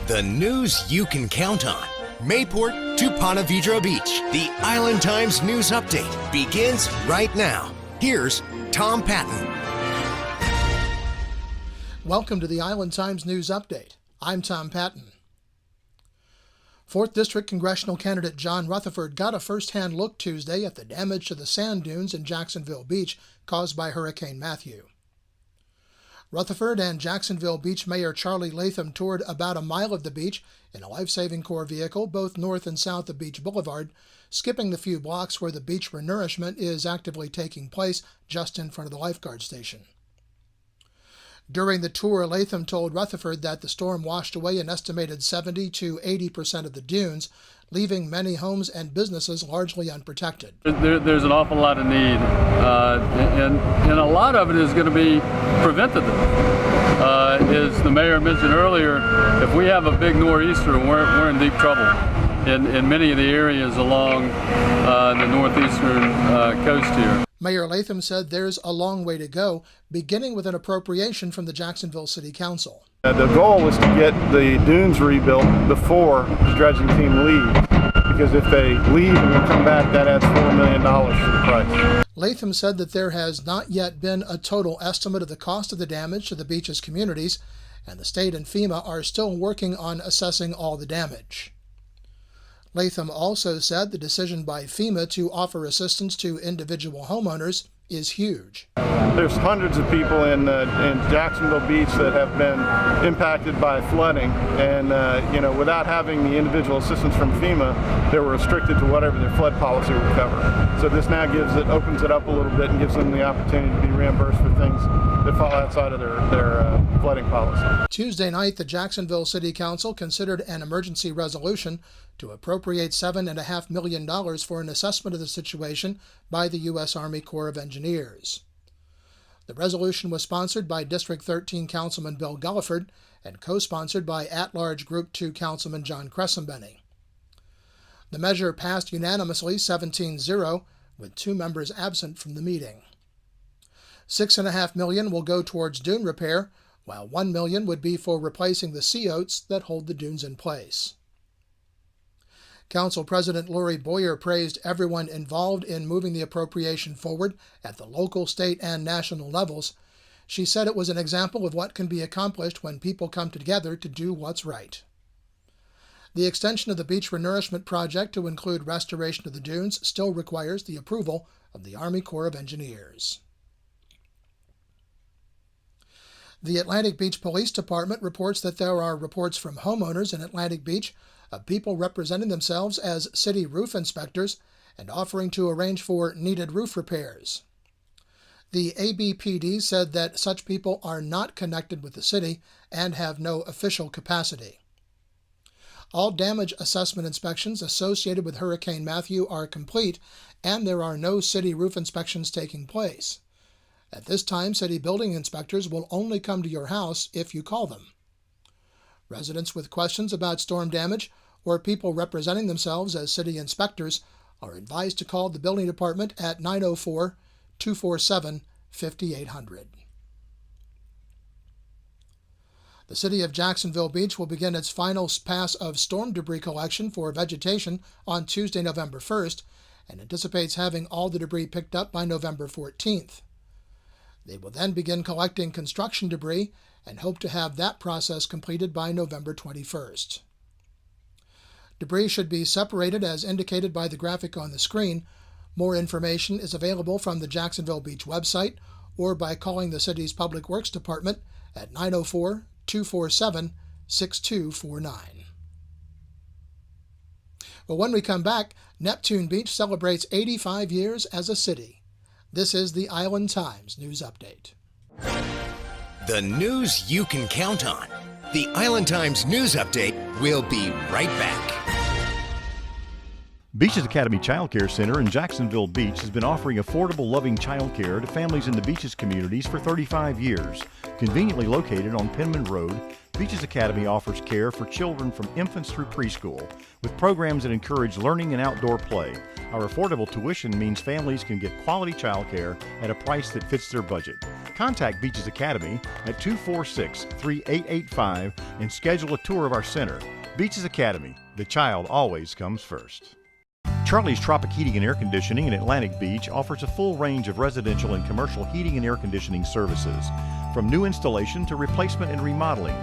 The news you can count on. Mayport to Ponte Vedra Beach. The Island Times News Update begins right now. Here's Tom Patton. Welcome to the Island Times News Update. I'm Tom Patton. 4th District Congressional candidate John Rutherford got a first-hand look Tuesday at the damage to the sand dunes in Jacksonville Beach caused by Hurricane Matthew. Rutherford and Jacksonville Beach Mayor Charlie Latham toured about a mile of the beach in a life-saving Corps vehicle, both north and south of Beach Boulevard, skipping the few blocks where the beach renourishment is actively taking place just in front of the lifeguard station. During the tour, Latham told Rutherford that the storm washed away an estimated 70 to 80% of the dunes, leaving many homes and businesses largely unprotected. There's an awful lot of need, and a lot of it is going to be preventative. As the mayor mentioned earlier, if we have a big nor'easter, we're in deep trouble in many of the areas along the northeastern coast here. Mayor Latham said there's a long way to go, beginning with an appropriation from the Jacksonville City Council. The goal is to get the dunes rebuilt before the dredging team leaves, because if they leave and will come back, that adds $4 million to the price. Latham said that there has not yet been a total estimate of the cost of the damage to the beach's communities, and the state and FEMA are still working on assessing all the damage. Latham also said the decision by FEMA to offer assistance to individual homeowners is huge. There's hundreds of people in Jacksonville Beach that have been impacted by flooding, and without having the individual assistance from FEMA, they were restricted to whatever their flood policy would cover. So this now opens it up a little bit and gives them the opportunity to be reimbursed for things that fall outside of their flooding policy. Tuesday night, the Jacksonville City Council considered an emergency resolution to appropriate $7.5 million for an assessment of the situation by the U.S. Army Corps of Engineers. The resolution was sponsored by District 13 Councilman Bill Gulliford and co-sponsored by at-large Group 2 Councilman John Crescembeni. The measure passed unanimously 17-0, with 2 members absent from the meeting. $6.5 million will go towards dune repair, while $1 million would be for replacing the sea oats that hold the dunes in place. Council President Lori Boyer praised everyone involved in moving the appropriation forward at the local, state, and national levels. She said it was an example of what can be accomplished when people come together to do what's right. The extension of the beach renourishment project to include restoration of the dunes still requires the approval of the Army Corps of Engineers. The Atlantic Beach Police Department reports that there are reports from homeowners in Atlantic Beach of people representing themselves as city roof inspectors and offering to arrange for needed roof repairs. The ABPD said that such people are not connected with the city and have no official capacity. All damage assessment inspections associated with Hurricane Matthew are complete, and there are no city roof inspections taking place. At this time, city building inspectors will only come to your house if you call them. Residents with questions about storm damage or people representing themselves as city inspectors are advised to call the building department at 904-247-5800. The city of Jacksonville Beach will begin its final pass of storm debris collection for vegetation on Tuesday, November 1st, and anticipates having all the debris picked up by November 14th. They will then begin collecting construction debris and hope to have that process completed by November 21st. Debris should be separated as indicated by the graphic on the screen. More information is available from the Jacksonville Beach website or by calling the city's Public Works Department at 904-247-6249. Well, when we come back, Neptune Beach celebrates 85 years as a city. This is the Island Times News Update. The news you can count on. The Island Times News Update will be right back. Beaches Academy Child Care Center in Jacksonville Beach has been offering affordable, loving child care to families in the Beaches communities for 35 years. Conveniently located on Penman Road, Beaches Academy offers care for children from infants through preschool, with programs that encourage learning and outdoor play. Our affordable tuition means families can get quality child care at a price that fits their budget. Contact Beaches Academy at 246-3885 and schedule a tour of our center. Beaches Academy, the child always comes first. Charlie's Tropic Heating and Air Conditioning in Atlantic Beach offers a full range of residential and commercial heating and air conditioning services, from new installation to replacement and remodeling.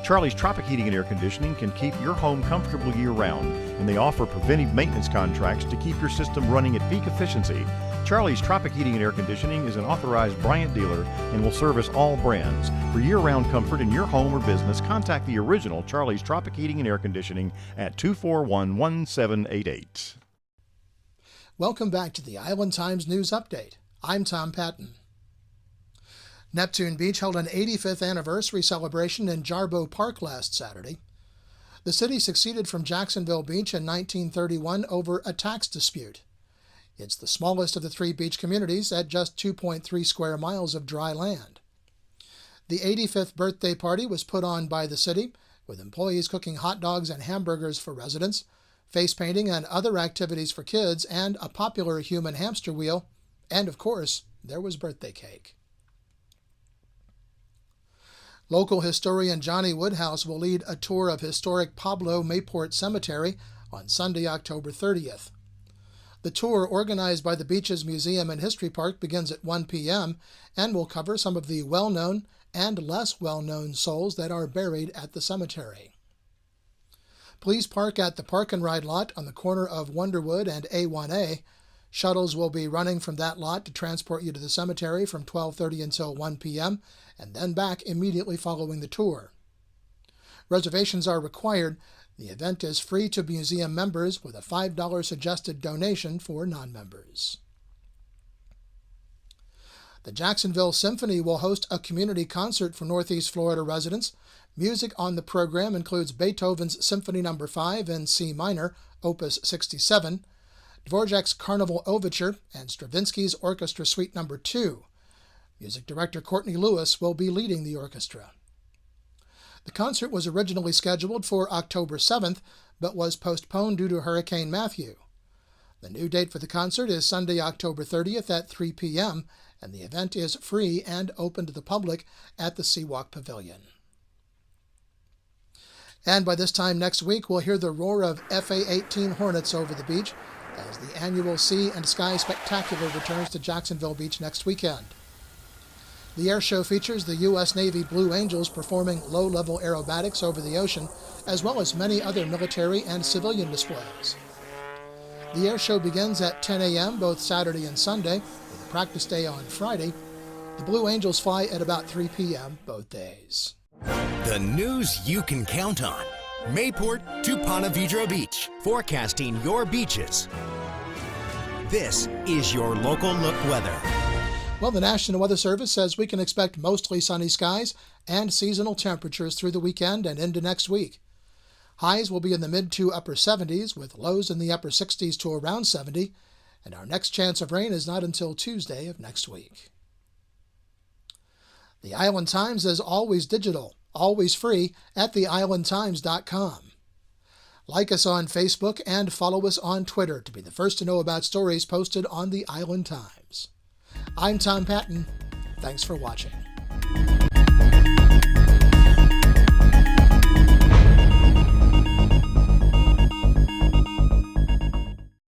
Charlie's Tropic Heating and Air Conditioning can keep your home comfortable year-round, and they offer preventive maintenance contracts to keep your system running at peak efficiency. Charlie's Tropic Heating and Air Conditioning is an authorized Bryant dealer and will service all brands. For year-round comfort in your home or business, contact the original Charlie's Tropic Heating and Air Conditioning at 241-1788. Welcome back to the Island Times News Update. I'm Tom Patton. Neptune Beach held an 85th anniversary celebration in Jarboe Park last Saturday. The city seceded from Jacksonville Beach in 1931 over a tax dispute. It's the smallest of the three beach communities at just 2.3 square miles of dry land. The 85th birthday party was put on by the city, with employees cooking hot dogs and hamburgers for residents, face painting and other activities for kids, and a popular human hamster wheel, and of course, there was birthday cake. Local historian Johnny Woodhouse will lead a tour of historic Pablo Mayport Cemetery on Sunday, October 30th. The tour, organized by the Beaches Museum and History Park, begins at 1 p.m. and will cover some of the well-known and less well-known souls that are buried at the cemetery. Please park at the Park and Ride lot on the corner of Wonderwood and A1A. Shuttles will be running from that lot to transport you to the cemetery from 12:30 until 1 p.m. and then back immediately following the tour. Reservations are required. The event is free to museum members with a $5 suggested donation for non-members. The Jacksonville Symphony will host a community concert for Northeast Florida residents. Music on the program includes Beethoven's Symphony No. 5 in C minor, Opus 67, Dvorak's Carnival Overture, and Stravinsky's Orchestra Suite No. 2. Music director Courtney Lewis will be leading the orchestra. The concert was originally scheduled for October 7th, but was postponed due to Hurricane Matthew. The new date for the concert is Sunday, October 30th at 3 p.m., and the event is free and open to the public at the Seawalk Pavilion. And by this time next week, we'll hear the roar of FA-18 Hornets over the beach as the annual Sea and Sky Spectacular returns to Jacksonville Beach next weekend. The air show features the U.S. Navy Blue Angels performing low-level aerobatics over the ocean, as well as many other military and civilian displays. The air show begins at 10 a.m. both Saturday and Sunday, with a practice day on Friday. The Blue Angels fly at about 3 p.m. both days. The news you can count on. Mayport to Ponte Vedra Beach, forecasting your beaches. This is your local look weather. Well, the National Weather Service says we can expect mostly sunny skies and seasonal temperatures through the weekend and into next week. Highs will be in the mid to upper 70s, with lows in the upper 60s to around 70, and our next chance of rain is not until Tuesday of next week. The Island Times is always digital, always free at theislandtimes.com. Like us on Facebook and follow us on Twitter to be the first to know about stories posted on the Island Times. I'm Tom Patton. Thanks for watching.